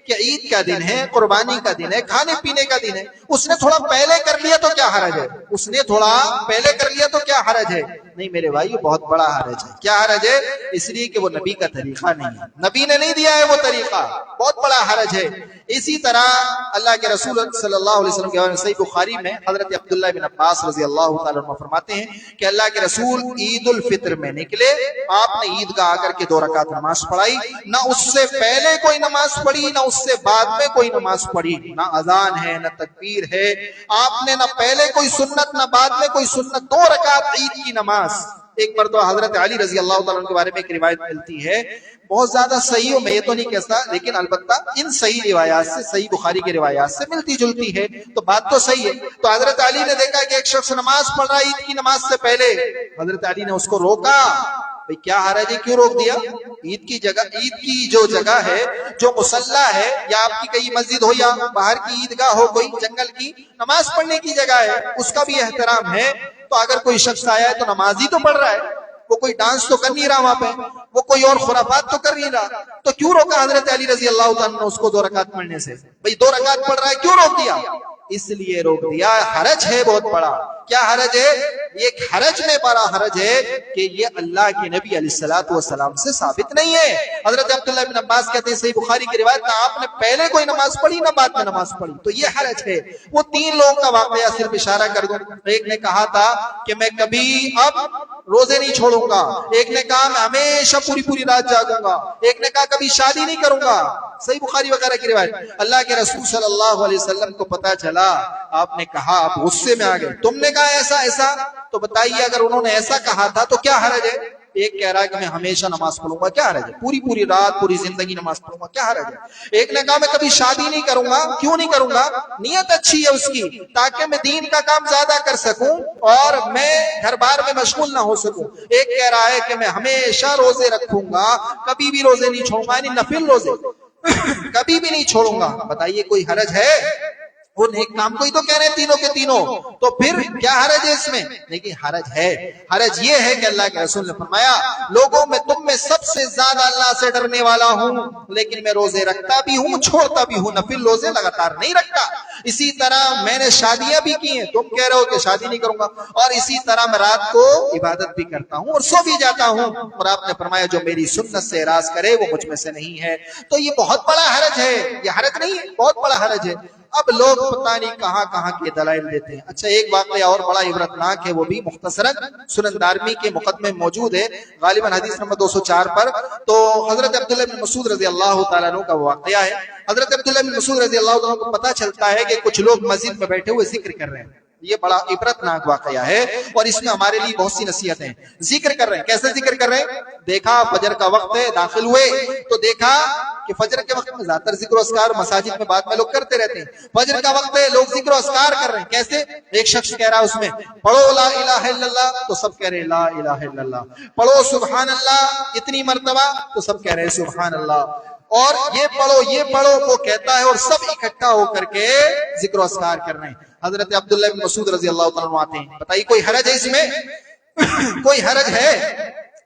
کہ عید کا دن ہے، قربانی کا دن ہے، کھانے پینے کا دن ہے، اس نے تھوڑا پہلے کر لیا تو کیا حرج ہے؟ اس نے تھوڑا پہلے کر لیا تو کیا حرج ہے؟ نہیں میرے بھائی، بہت بڑا حرج ہے۔ کیا حرج ہے؟ اس لیے کہ وہ نبی کا طریقہ نہیں ہے، نبی نے نہیں دیا ہے وہ طریقہ، بہت بڑا حرج ہے۔ اسی طرح اللہ کے رسول صلی اللہ علیہ وسلم کے صحیح بخاری میں حضرت عبداللہ بن عباس رضی اللہ تعالیٰ عنہ فرماتے ہیں کہ اللہ کے رسول عید الفطر میں نکلے، آپ نے عید گاہ آ کر کے 2 رکعت نماز پڑھائی، نہ اس سے پہلے کوئی نماز پڑھی نہ اس سے بعد میں کوئی نماز پڑھی، نہ اذان ہے نہ تکبیر ہے، آپ نے نہ پہلے کوئی سنت نہ بعد میں کوئی سنت، 2 رکعت عید کی نماز۔ نماز. ایک مرتبہ حضرت علی رضی اللہ تعالیٰ عنہ کے بارے میں ایک روایت ملتی ہے, بہت زیادہ صحیح ہو میں یہ تو نہیں کہتا, لیکن البتہ ان صحیح روایات سے, صحیح بخاری کی روایات سے ملتی جلتی ہے, تو بات تو صحیح ہے. تو حضرت علی نے دیکھا کہ ایک شخص نماز پڑھ رہا ہے عید کی نماز سے پہلے. حضرت علی نے اس کو روکا, بھئی کیا حرج ہے, کیوں روک دیا؟ عید کی جگہ, عید کی جو جگہ ہے, جو مصلی ہے, یا آپ کی کئی مسجد ہو یا باہر کی عیدگاہ ہو, کوئی جنگل کی نماز پڑھنے کی جگہ ہے, اس کا بھی احترام ہے. تو اگر کوئی شخص آیا ہے تو نماز ہی تو پڑھ رہا ہے, وہ کوئی ڈانس تو کر نہیں رہا وہاں پہ, وہ کوئی اور خرافات تو کر نہیں رہا, تو کیوں روکا حضرت علی رضی اللہ تعالیٰ نے اس کو 2 رکعت پڑھنے سے؟ بھئی 2 رکعت پڑھ رہا ہے, کیوں روک دیا؟ اس لیے روک دیا, حرج ہے بہت بڑا. کیا حرج ہے؟ ایک حرج میں بڑا حرج ہے کہ یہ اللہ کے نبی علیہ الصلوۃ والسلام سے ثابت نہیں ہے. حضرت عبداللہ بن عباس کہتے ہیں صحیح بخاری کی روایت میں, آپ نے پہلے کوئی نماز پڑھی نہ بعد میں نماز پڑھی, تو یہ حرج ہے. وہ 3 لوگوں کا واقعہ صرف اشارہ کر دوں. ایک نے کہا تھا کہ میں کبھی اب روزے نہیں چھوڑوں گا, ایک نے کہا میں ہمیشہ پوری رات جاگوں گا, ایک نے کہا کبھی شادی نہیں کروں گا. صحیح بخاری وغیرہ کی روایت. اللہ کے رسول صلی اللہ علیہ وسلم کو پتا چلا, آپ نے کہا, آپ غصے میں آ گئے, تم نے کہا ایسا, تو بتائیے اگر انہوں نے ایسا کہا تھا تو کیا حرج ہے؟ ایک کہہ رہا ہے کہ میں ہمیشہ نماز پڑھوں گا, کیا حرج ہے؟ پوری رات پوری زندگی نماز پڑھوں گا, کیا حرج ہے؟ ایک نے کہا میں کبھی شادی نہیں کروں گا, کیوں نہیں کروں گا؟ نیت اچھی ہے اس کی, تاکہ میں دین کا کام زیادہ کر سکوں اور میں گھر بار میں مشغول نہ ہو سکوں. ایک کہہ رہا ہے کہ میں ہمیشہ روزے رکھوں گا, کبھی بھی روزے نہیں چھوڑوں گا, یعنی نفل روزے کبھی بھی نہیں چھوڑوں گا. بتائیے کوئی حرج ہے؟ وہ نیک کام کو ہی تو کہہ رہے ہیں تینوں کے تینوں, تو پھر کیا حرج ہے اس میں؟ لیکن حرج ہے. حرج یہ ہے کہ اللہ کے رسول نے فرمایا, لوگوں میں تم میں سب سے زیادہ اللہ سے ڈرنے والا ہوں, لیکن میں روزے رکھتا بھی ہوں, چھوڑتا بھی ہوں, نفل روزے لگاتار نہیں رکھتا. اسی طرح میں نے شادیاں بھی کی ہیں, تم کہہ رہے ہو کہ شادی نہیں کروں گا, اور اسی طرح میں رات کو عبادت بھی کرتا ہوں اور سو بھی جاتا ہوں. اور آپ نے فرمایا جو میری سنت سے اعراض کرے وہ مجھ میں سے نہیں ہے. تو یہ بہت بڑا حرج ہے, یہ حرج نہیں ہے, بہت بڑا حرج ہے. اب لوگ پتہ نہیں کہاں کے دلائل دیتے ہیں. اچھا ایک واقعہ اور بڑا عبرتناک ہے, وہ بھی مختصراً سنن دارمی کے مقدمے میں موجود ہے, غالباً حدیث نمبر 204 پر. تو حضرت عبداللہ بن مسعود رضی اللہ تعالیٰ عنہ کا واقعہ ہے. حضرت عبداللہ بن مسعود رضی اللہ تعالیٰ عنہ کو پتہ چلتا ہے کہ کچھ لوگ مسجد میں بیٹھے ہوئے ذکر کر رہے ہیں. یہ بڑا عبرتناک واقعہ ہے اور اس میں ہمارے لیے بہت سی نصیحتیں. ذکر کر رہے ہیں, کیسے ذکر کر رہے ہیں؟ دیکھا فجر کا وقت ہے, داخل ہوئے تو دیکھا کہ فجر کے وقت میں زیادہ تر ذکر و اذکار مساجد میں بعد میں لوگ کرتے رہتے ہیں. فجر کا وقت ہے, لوگ ذکر و اذکار کر رہے ہیں. کیسے؟ ایک شخص کہہ رہا ہے اس میں پڑھو لا الہ الا اللہ, تو سب کہہ رہے لا الہ الا اللہ. پڑھو سبحان اللہ اتنی مرتبہ, تو سب کہہ رہے سبحان اللہ. اور یہ پڑھو وہ کہتا ہے, اور سب اکٹھا ہو کر کے ذکر و اذکار کر رہے ہیں. حضرت عبداللہ بن مسعود رضی اللہ تعالیٰ عنہ آتے ہیں. بتائیے کوئی حرج ہے اس میں؟ کوئی حرج ہے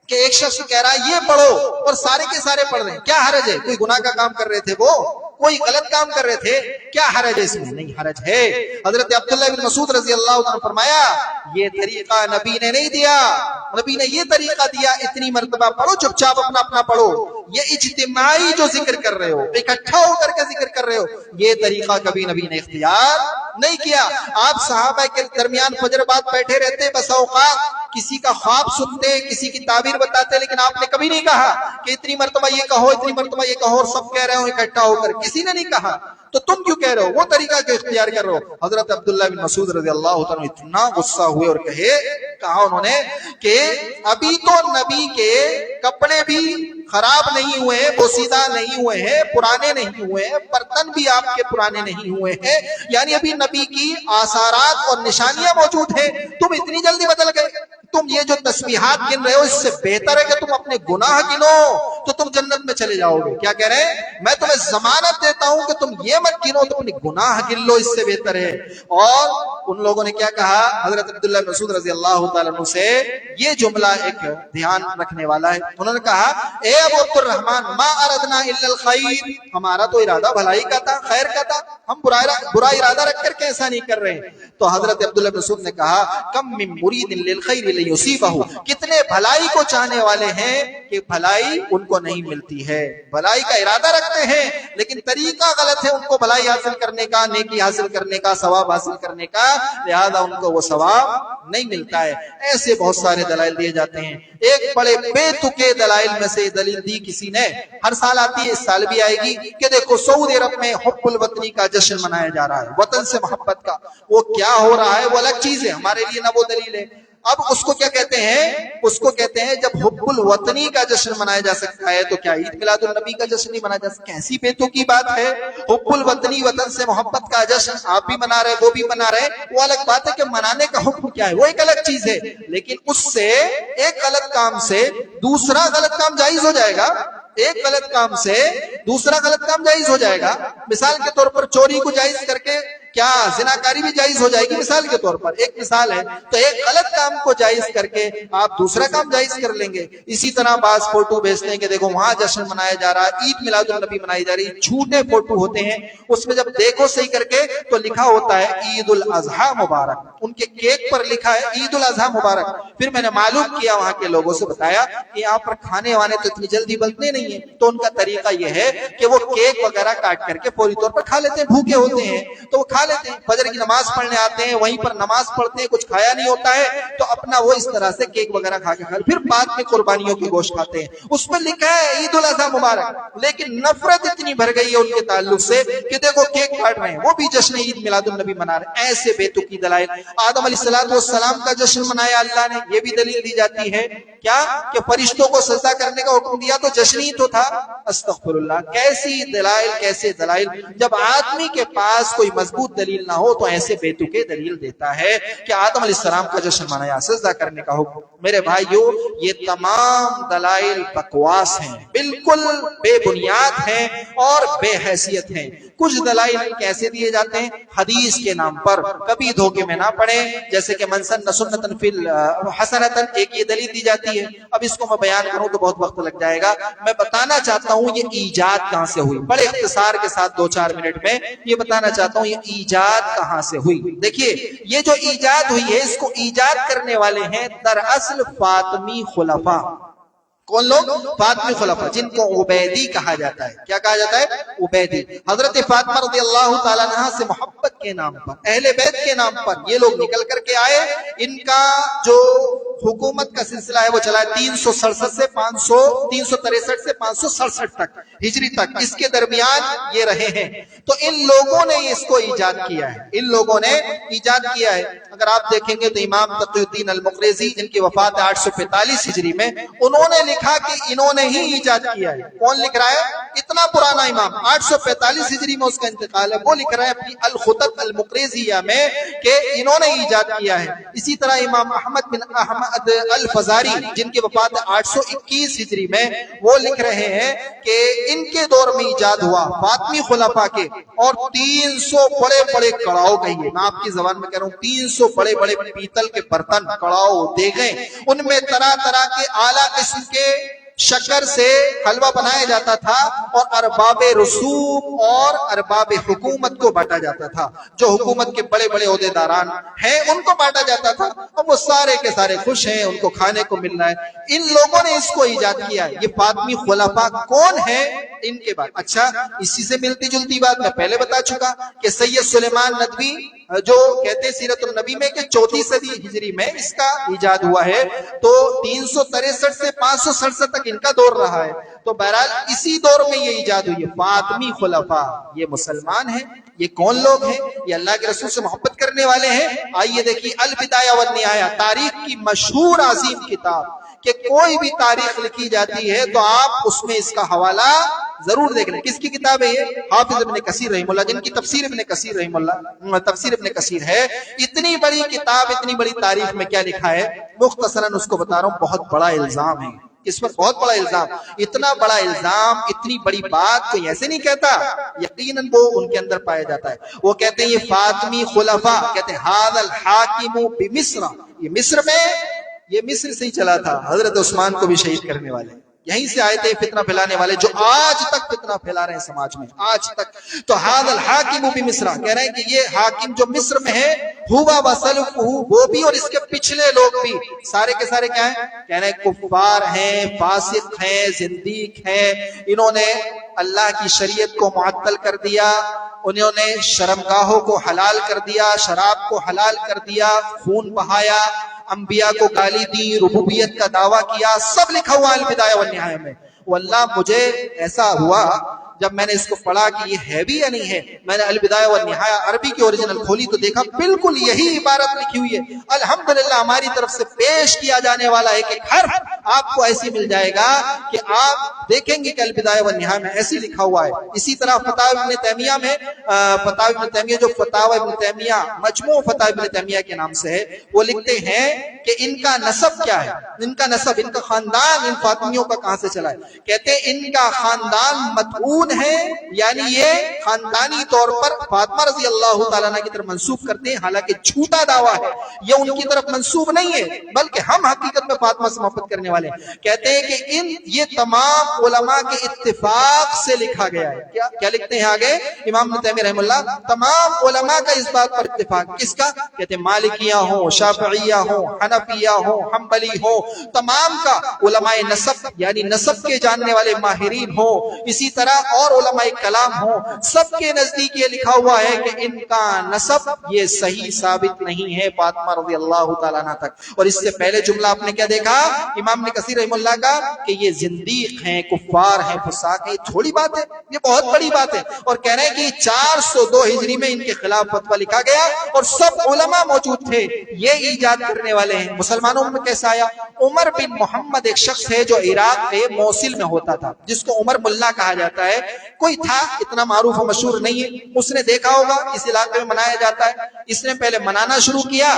کہ ایک شخص کہہ رہا ہے یہ پڑھو اور سارے کے سارے پڑھ رہے ہیں؟ کیا حرج ہے؟ کوئی گناہ کا کام کر رہے تھے, وہ کوئی غلط کام کر رہے تھے, کیا حرج ہے اس میں؟ نہیں حرج ہے. حضرت عبداللہ بن مسعود رضی اللہ عنہ فرمایا یہ طریقہ نبی نے نہیں دیا, نبی نے یہ طریقہ دیا اتنی مرتبہ پڑھو, چپ چاپ اپنا اپنا پڑھو. یہ اجتماعی جو ذکر کر رہے ہو, اکٹھا ہو کر کے ذکر کر رہے ہو, یہ طریقہ کبھی نبی نے اختیار نہیں کیا. آپ صحابہ کے درمیان فجر بعد بیٹھے رہتے, بس اوقات کسی کا خواب سنتے, کسی کی تعبیر بتاتے, لیکن آپ نے کبھی نہیں کہا کہ اتنی مرتبہ یہ کہو, اتنی مرتبہ یہ کہو, اور سب کہہ رہے ہو اکٹھا ہو کر. کسی نے نہیں کہا, تو تم کیوں کہہ رہے ہو؟ وہ طریقہ کیوں اختیار کر رہے ہو؟ حضرت عبداللہ بن مسعود رضی اللہ عنہ اتنا غصہ ہوئے اور کہا انہوں نے کہ ابھی تو نبی کے کپڑے بھی خراب نہیں ہوئے ہیں, بوسیدہ نہیں ہوئے ہیں, پرانے نہیں ہوئے ہیں, برتن بھی آپ کے پرانے نہیں ہوئے ہیں, یعنی ابھی نبی کی آثارات اور نشانیاں موجود ہیں, تم اتنی جلدی بدل گئے. تم یہ جو تسبیحات گن رہے ہو اس سے بہتر ہے کہ تم اپنے گناہ گنو تو تم جنت میں چلے جاؤ گے. کیا کہہ رہے ہیں؟ میں تمہیں ضمانت دیتا ہوں کہ تم یہ مت گنو, تو اپنے گناہ گن لو, اس سے بہتر ہے. اور ان لوگوں نے کیا کہا حضرت عبداللہ بن مسعود رضی اللہ تعالیٰ عنہ سے؟ یہ جملہ ایک دھیان رکھنے والا ہے. انہوں نے کہا اے ابو عبد الرحمن ما اردنا الا الخیر, ہمارا تو ارادہ بھلائی کا تھا, خیر کا تھا, ہم برا ارادہ رکھ کر کے ایسا نہیں کر رہے. تو حضرت عبداللہ بن مسعود نے کہا کم من مرید للخیر لیصیبہ, کتنے بھلائی کو چاہنے والے ہیں کہ بھلائی ان کو نہیں ملتی ہے, بھلائی کا ارادہ رکھتے ہیں لیکن طریقہ غلط ہے ان کو بھلائی حاصل کرنے کا, نیکی حاصل کرنے کا, ثواب حاصل کرنے کا, لہذا ان کو وہ ثواب نہیں ملتا ہے. ایسے بہت سارے دلائل دیے جاتے ہیں. ایک بڑے بے تکے دلائل میں سے دلیل دی کسی نے, ہر سال آتی ہے, اس سال بھی آئے گی, کہ دیکھو سعودی عرب میں حب الوطنی کا جشن منایا جا رہا ہے, وطن سے محبت کا. وہ کیا ہو رہا ہے وہ الگ چیز ہے, ہمارے لیے نہ وہ دلیل ہے. اب اس کو کیا کہتے ہیں؟ اس کو کہتے ہیں جب حب الوطنی کا جشن منایا جا سکتا ہے تو کیا عید میلاد النبی کا جشن نہیں منایا جا سکتا؟ کیسی بیتوں کی بات ہے؟ حب الوطنی، وطن سے محبت کا جشن آپ بھی منا رہے، وہ بھی منا رہے، وہ الگ بات ہے کہ منانے کا حکم کیا ہے وہ ایک الگ چیز ہے، لیکن اس سے ایک غلط کام سے دوسرا غلط کام جائز ہو جائے گا، ایک غلط کام سے دوسرا غلط کام جائز ہو جائے گا۔ مثال کے طور پر چوری کو جائز کر کے کیا زناکاری بھی جائز ہو جائے گی؟ مثال کے طور پر ایک مثال ہے، تو ایک غلط کام کو جائز کر کے آپ دوسرا کام جائز کر لیں گے۔ اسی طرح بعض فوٹو بھیجتے ہیں کہ دیکھو وہاں جشن منایا جا رہا ہے، عید میلاد النبی منائی جا رہی ہے، جھوٹے فوٹو ہوتے ہیں، اس میں جب دیکھو صحیح کر کے تو لکھا ہوتا ہے عید الاضحیٰ مبارک، ان کے کیک پر لکھا ہے عید الاضحیٰ مبارک۔ پھر میں نے معلوم کیا، وہاں کے لوگوں سے بتایا کہ یہاں پر کھانے وانے تو اتنی جلدی بنتے نہیں ہیں، تو ان کا طریقہ یہ ہے کہ وہ کیک وغیرہ کاٹ کر کے فوری طور پر کھا لیتے ہیں، بھوکے ہوتے ہیں تو وہ کھا لیتے ہیں، فجر کی نماز پڑھنے آتے ہیں، وہیں پر نماز پڑھتے ہیں، کچھ کھایا نہیں ہوتا ہے تو اپنا وہ اس طرح سے کیک وغیرہ کھا کے پھر بعد میں قربانیوں کی گوشت کھاتے ہیں، اس میں لکھا ہے عید الاضحیٰ مبارک، لیکن نفرت اتنی بھر گئی ہے ان کے تعلق سے کہ دیکھو کیک کاٹ رہے ہیں، وہ بھی جشن عید میلاد النبی منا رہے ہیں۔ ایسے بیتوقی دلائل، آدم علیہ السلام کا جشن منایا اللہ نے، یہ بھی دلیل دی جاتی ہے کیا کہ فرشتوں کو سجدہ کرنے کا حکم دیا تو جشن ہی تو تھا۔ استغفر اللہ، کیسی دلائل، کیسے دلائل! جب آدمی کے پاس کوئی مضبوط دلیل نہ ہو تو ایسے بیتوکے دلیل دیتا ہے کہ آدم علیہ السلام کا جشن منایا، سجدہ کرنے کا حکم۔ میرے بھائیو، یہ تمام دلائل بکواس ہیں، بالکل بے بنیاد ہیں اور بے حیثیت ہیں۔ کچھ دلائل کیسے دیے جاتے ہیں؟ حدیث کے نام پر، کبھی دھوکے میں نہ پڑیں، جیسے کہ من سن سنۃ فی حسنۃ، ایک یہ دلیل دی جاتی ہے۔ اب اس کو میں بیان کروں تو بہت وقت لگ جائے گا، میں بتانا چاہتا ہوں یہ ایجاد کہاں سے ہوئی، بڑے اختصار کے ساتھ 2-4 منٹ میں یہ بتانا چاہتا ہوں یہ ایجاد کہاں سے ہوئی۔ دیکھیے یہ جو ایجاد ہوئی ہے، اس کو ایجاد کرنے والے ہیں دراصل فاطمی خلفاء۔ کون لوگ؟ فاطمی خلفاء، جن کو عبیدی کہا جاتا ہے۔ کیا کہا جاتا ہے؟ عبیدی۔ حضرت فاطمہ رضی اللہ تعالیٰ عنہ سے محبت کے نام پر، اہل بیت کے نام پر یہ لوگ نکل کر کے آئے۔ ان کا جو حکومت کا سلسلہ ہے وہ چلا ہے 363 سے 567 تک، ہجری تک، اس کے درمیان یہ رہے ہیں۔ تو ان لوگوں نے اس کو ایجاد کیا ہے، ان لوگوں نے ایجاد کیا ہے۔ اگر آپ دیکھیں گے تو امام تقی الدین المقریزی، جن کی وفات ہے 845 ہجری میں، انہوں نے لکھا کہ انہوں نے ہی ایجاد کیا ہے۔ کون لکھ رہا ہے؟ اتنا پرانا امام، 845 ہجری میں اس کا انتقال ہے، وہ لکھ رہا ہے اپنی الخطط المقریزیہ میں کہ انہوں نے ایجاد کیا ہے۔ اسی طرح امام احمد بن احمد الفزاری، جن کی وفات 821 ہجری میں، وہ لکھ رہے ہیں کہ ان کے دور میں ایجاد ہوا فاطمی خلفاء کے، اور 300 بڑے بڑے کڑاؤ کہیے، میں آپ کی زبان میں کہہ رہا ہوں، 300 بڑے بڑے پیتل کے برتن، کڑاؤ، دیگیں، ان میں طرح طرح کے اعلیٰ قسم کے شکر سے حلوہ بنایا جاتا تھا، اور ارباب رسوم اور ارباب حکومت کو بانٹا جاتا تھا۔ جو حکومت کے بڑے بڑے عہدیداران ہیں ان کو بانٹا جاتا تھا، اب وہ سارے کے سارے خوش ہیں، ان کو کھانے کو مل رہا ہے۔ ان لوگوں نے اس کو ایجاد کیا ہے۔ یہ فاطمی خلفاء کون ہیں؟ ان کے بعد اچھا، اسی سے ملتی جلتی بات میں پہلے بتا چکا کہ سید سلیمان ندوی جو کہتے ہیں سیرت النبی میں کہ 4 صدی ہجری میں اس کا ایجاد ہوا ہے، تو 363 سے 567 تک ان کا دور رہا ہے۔ تو بہرحال اسی دور میں یہ ایجاد ہوئی ہے فاطمی خلفاء۔ یہ مسلمان ہیں، یہ کون لوگ ہیں؟ یہ اللہ کے رسول سے محبت کرنے والے ہیں۔ آئیے دیکھیے البدایہ والنہایہ، تاریخ کی مشہور عظیم کتاب، کہ کوئی بھی تاریخ لکھی جاتی ہے تو آپ اس میں اس کا حوالہ ضرور دیکھ لیں۔ کس کی کتاب ہے یہ؟ حافظ ابن کثیر رحمہ اللہ، جن کی تفسیر ابن کثیر رحمہ اللہ، تفسیر ابن کثیر ہے۔ اتنی بڑی کتاب، اتنی بڑی تاریخ میں کیا لکھا ہے؟ مختصراً اس کو بتا رہا ہوں، بہت بڑا الزام ہے اس پر، بہت بڑا الزام۔ اتنا بڑا الزام، اتنی بڑی بات کوئی ایسے نہیں کہتا، یقیناً وہ ان کے اندر پایا جاتا ہے۔ وہ کہتے ہیں یہ فاطمی خلفاء، کہتے ہیں ھذا الحاکم بمصر، یہ مصر میں، یہ مصر سے ہی چلا تھا، حضرت عثمان کو بھی شہید کرنے والے یہیں سے آئے تھے، فتنہ پھیلانے والے جو آج تک فتنہ پھیلا رہے ہیں سماج میں، آج تک۔ تو ھذا الحاکم بمصر، کہہ رہے ہیں کہ یہ حاکم جو مصر میں ہے، ہوا وسلفہ، وہ بھی اور اس کے پچھلے لوگ بھی، سارے کے سارے کیا ہیں؟ کہہ رہے ہیں کفار ہیں، فاسق ہیں، زندیق ہیں۔ انہوں نے اللہ کی شریعت کو معطل کر دیا، انہوں نے شرمگاہوں کو حلال کر دیا، شراب کو حلال کر دیا، خون بہایا، انبیاء کو گالی دی، ربوبیت کا دعویٰ کیا، سب لکھا ہوا البدایہ والنہایہ میں۔ واللہ مجھے ایسا ہوا جب میں نے اس کو پڑھا کہ یہ ہے بھی یا نہیں ہے، میں نے البدایہ والنہایہ عربی کی اوریجنل کھولی تو دیکھا بالکل یہی عبارت لکھی ہوئی ہے۔ الحمدللہ ہماری طرف سے پیش کیا جانے والا ایک ایک حرف آپ کو ایسی مل جائے گا کہ آپ دیکھیں گے کہ البدایہ والنہایہ میں ایسی لکھا ہوا ہے۔ اسی طرح فتاوی ابن تیمیہ میں فتاوی ابن تیمیہ جو فتاوی ابن تیمیہ مجموع فتاوی ابن تیمیہ کے نام سے ہے، وہ لکھتے ہیں کہ ان کا نسب کیا ہے، ان کا نسب، ان کا خاندان ان فاطمیوں کا کہاں سے چلا ہے۔ کہتے ہیں ان کا خاندان مطعون ہے، یعنی یہ خاندانی طور پر فاطمہ رضی اللہ تعالیٰ عنہ کی طرف منسوب کرتے ہیں، حالانکہ جھوٹا دعویٰ ہے، یہ ان کی طرف منسوب نہیں ہے بلکہ ہم حقیقت میں فاطمہ سے محبت کرنے والے ہیں۔ کہتے ہیں کہ یہ تمام علماء کے اتفاق سے لکھا گیا ہے۔ کیا لکھتے ہیں آگے امام ابن تیمیہ رحمہ اللہ؟ تمام علماء کا اس بات پر اتفاق، کس کا؟ کہتے ہیں مالکیہ ہوں، شافعیہ ہوں، حنفیہ ہوں، حنبلی ہوں، تمام کا علماء نسب یعنی نسب کے جاننے والے ماہرین ہوں، اسی طرح اور علماء کلام ہوں، سب کے نزدیک یہ لکھا ہوا ہے کہ ان کا نسب یہ صحیح ثابت نہیں ہے فاطمہ رضی اللہ تعالیٰ عنہ تک۔ اور اس سے پہلے جملہ آپ نے کیا دیکھا امام ابن کثیر رحمہ اللہ کا کہ یہ زندیق ہیں، کفار ہیں، فساق ہیں۔ یہ تھوڑی بات ہے، یہ بہت بڑی بات ہے۔ اور کہہ رہے ہیں کہ 402 ہجری میں ان کے خلاف فتویٰ لکھا گیا اور سب علماء موجود تھے، یہ ایجاد کرنے والے ہیں۔ مسلمانوں میں کیسا آیا؟ عمر بن محمد ایک شخص ہے جو عراق کے موصل میں ہوتا تھا، جس کو عمر ملا کہا جاتا ہے، کوئی تھا اتنا معروف و مشہور نہیں ہے، اس نے دیکھا ہوگا اس علاقے میں منایا جاتا ہے، اس نے پہلے منانا شروع کیا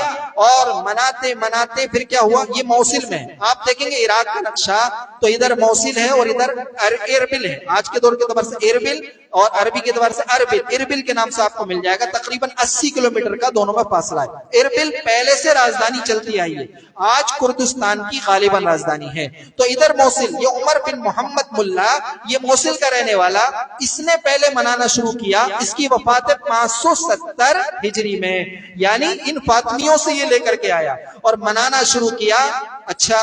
اور مناتے مناتے پھر کیا ہوا، یہ موصل میں ہے۔ آپ دیکھیں گے عراق کا نقشہ تو ادھر موصل ہے اور ادھر اربل ہے، آج کے دور کے اعتبار سے اربل اور عربی کے اعتبار سے اربل، اربل کے نام سے آپ کو مل جائے گا، تقریباً 80 کلومیٹر کا دونوں میں فاصلہ ہے۔ اربل پہلے سے راجدھانی چلتی آئی ہے، آج کردستان کی غالباً راجدھانی ہے۔ تو ادھر موصل، یہ عمر بن محمد ملا، یہ موصل کا رہنے والا، اس نے پہلے منانا شروع کیا، اس کی وفات 570 ہجری میں، یعنی ان فاطمیوں سے یہ لے کر کے آیا اور منانا شروع کیا۔ اچھا،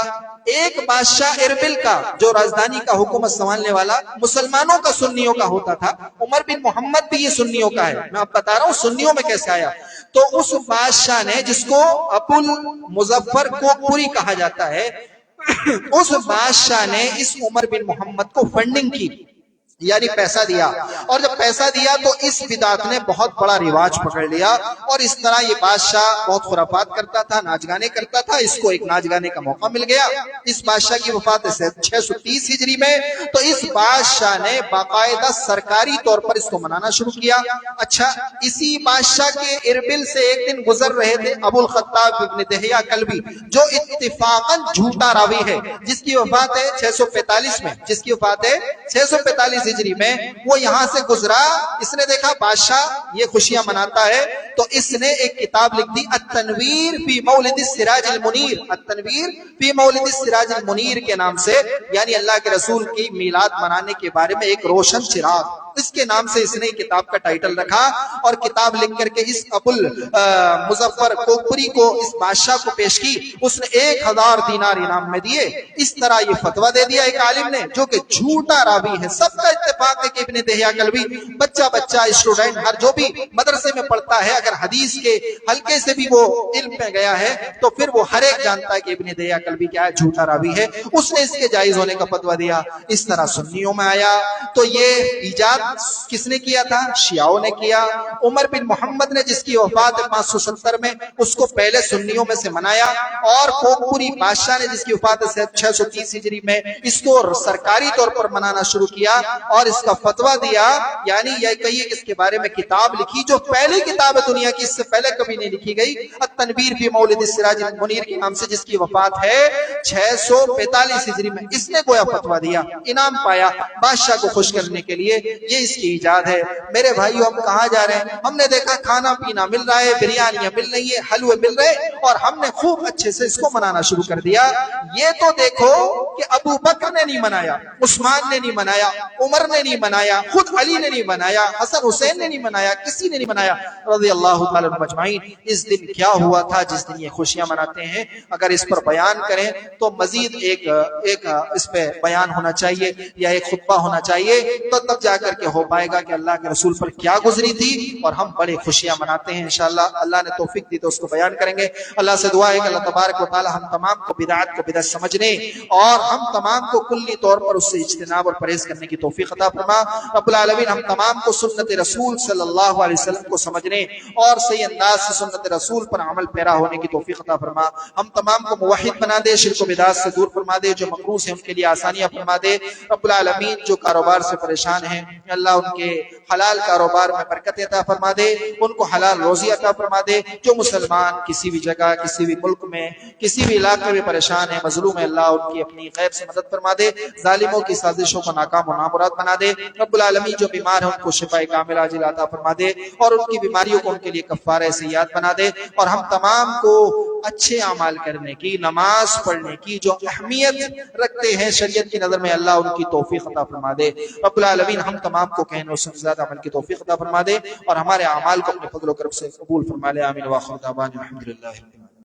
ایک بادشاہ اربل کا جو راجدھانی کا حکومت سنبھالنے والا مسلمانوں کا سنیوں کا ہوتا تھا، عمر بن محمد بھی یہ سنیوں کا ہے، میں آپ بتا رہا ہوں سنیوں میں کیسے آیا۔ تو اس بادشاہ نے، جس کو ابو المظفر کوکپوری کہا جاتا ہے، اس بادشاہ نے اس عمر بن محمد کو فنڈنگ کی، یعنی پیسہ دیا، اور جب پیسہ دیا تو اس بدعت نے بہت بڑا رواج پکڑ لیا، اور اس طرح یہ بادشاہ بہت خرافات کرتا تھا، ناچ گانے کرتا تھا، اس کو ایک ناچ گانے کا موقع مل گیا۔ اس بادشاہ کی وفات 630 ہجری میں، تو اس بادشاہ نے باقاعدہ سرکاری طور پر اس کو منانا شروع کیا۔ اچھا، اسی بادشاہ کے اربل سے ایک دن گزر رہے تھے ابو الخطاب ابن دہیہ کلبی، جو اتفاقاً جھوٹا راوی ہے، جس کی وفات ہے 645 میں، جس کی وفات ہے 645 ہجری میں، وہ یہاں سے گزرا، اس نے دیکھا بادشاہ یہ خوشیاں مناتا ہے، تو اس نے ایک کتاب لکھ دی التنویر فی مولد السراج المنیر، التنویر فی مولد السراج المنیر کے نام سے، یعنی اللہ کے رسول کی میلاد منانے کے بارے میں ایک روشن چراغ، اس کے نام سے اس نے کتاب کا ٹائٹل رکھا، اور کتاب لکھ کر کے اس ابو المظفر کوکپوری کو، اس بادشاہ کو پیش کی۔ اس نے 1000 دینار انعام میں دیے۔ اس طرح یہ فتویٰ دے دیا ایک عالم نے جو کہ جھوٹا راوی ہے۔ سب کا اتفاق ہے کہ ابن دہیہ کلبی، بچہ اسٹوڈنٹ ہر جو بھی مدرسے میں پڑھتا ہے، اگر حدیث کے ہلکے سے بھی وہ علم میں گیا ہے تو پھر وہ ہر ایک جانتا ہے کہ ابن دہیہ کلبی کیا ہے، جھوٹا راوی ہے۔ اس نے اس کے جائز ہونے کا فتویٰ دیا۔ اس طرح سنیوں میں آیا، تو یہ ایجاد کس نے کیا تھا؟ شیعوں نے کیا۔ عمر بن محمد نے، جس کی وفات 570 میں، اس کو پہلے سنیوں میں سے منایا، اور کوکپوری بادشاہ نے، جس کی وفات 630 ہجری میں، اس کو سرکاری طور پر منانا شروع کیا اور اس کا فتویٰ دیا، یعنی یہ کہیے کہ اس کے بارے میں کتاب لکھی، جو پہلی کتاب ہے دنیا کی، اس سے پہلے کبھی نہیں لکھی گئی، التنویر فی مولد السراج المنیر کے نام سے، جس کی وفات ہے 645 ہجری میں۔ اس نے گویا فتویٰ دیا، انعام پایا بادشاہ کو خوش کرنے کے لیے، یہ اس کی ایجاد ہے۔ میرے بھائیو، ہم کہاں جا رہے ہیں؟ ہم نے دیکھا کھانا پینا مل رہا ہے، بریانیاں مل رہی ہیں، حلوے مل رہے ہیں، اور ہم نے خوب اچھے سے اس کو منانا شروع کر دیا۔ یہ تو دیکھو کہ ابو بکر نے نہیں منایا، عثمان نے نہیں منایا، عمر نے نہیں منایا، خود علی نے نہیں منایا، حسن حسین نے نہیں منایا، کسی نے نہیں منایا رضی اللہ تعالیٰ عنہم اجمعین۔ اس دن کیا ہوا تھا جس دن یہ خوشیاں مناتے ہیں؟ اگر اس پر بیان کریں تو مزید ایک اس پہ بیان ہونا چاہیے، یا ایک خطبہ ہونا چاہیے، تو تب جا کر کے ہو پائے گا کہ اللہ کے رسول پر کیا گزری تھی، اور ہم بڑے خوشیاں مناتے ہیں۔ انشاءاللہ اللہ نے توفیق دی تو اس کو بیان کریں گے۔ اللہ سے دعا ہے کہ اللہ تبارک و تعالی ہم تمام کو بدعت کو بدعت سمجھنے اور ہم تمام کو کلی طور پر اس سے اجتناب اور پرہیز کرنے کی توفیق عطا فرما۔ رب العالمین ہم تمام کو سنت رسول صلی اللہ علیہ وسلم کو سمجھنے اور صحیح انداز سے سنت رسول پر عمل پیرا ہونے کی توفیق عطا فرما۔ ہم تمام کو موحد بنا دے، شرک و بدعت سے دور فرما دے، جو مقروض ہیں ان کے لیے آسانیاں فرما دے۔ رب العالمین جو کاروبار سے پریشان ہیں اللہ ان کے حلال کاروبار میں برکت عطا فرما دے، ان کو حلال روزی عطا فرما دے۔ جو مسلمان کسی بھی جگہ کسی بھی ملک میں کسی بھی علاقے میں پریشان ہیں مظلوم ہے اللہ ان کی اپنی غیب سے مدد فرما دے، ظالموں کی سازشوں کو ناکام و نامراد بنا دے۔ رب العالمین جو بیمار ہیں ان کو شفاء کاملہ عاجلہ عطا فرما دے اور ان کی بیماریوں کو ان کے لیے کفارہ سیئات بنا دے، اور ہم تمام کو اچھے اعمال کرنے کی، نماز پڑھنے کی جو اہمیت رکھتے ہیں شریعت کی نظر میں اللہ ان کی توفیق عطا فرما دے۔ رب العالمین ہم تمام کو کہنے اور سمجھ زیادہ عمل کی توفیق عطا فرما دے اور ہمارے اعمال کو اپنے فضل و کرم سے قبول فرما لے۔ آمین۔ واخر دعوانا الحمدللہ۔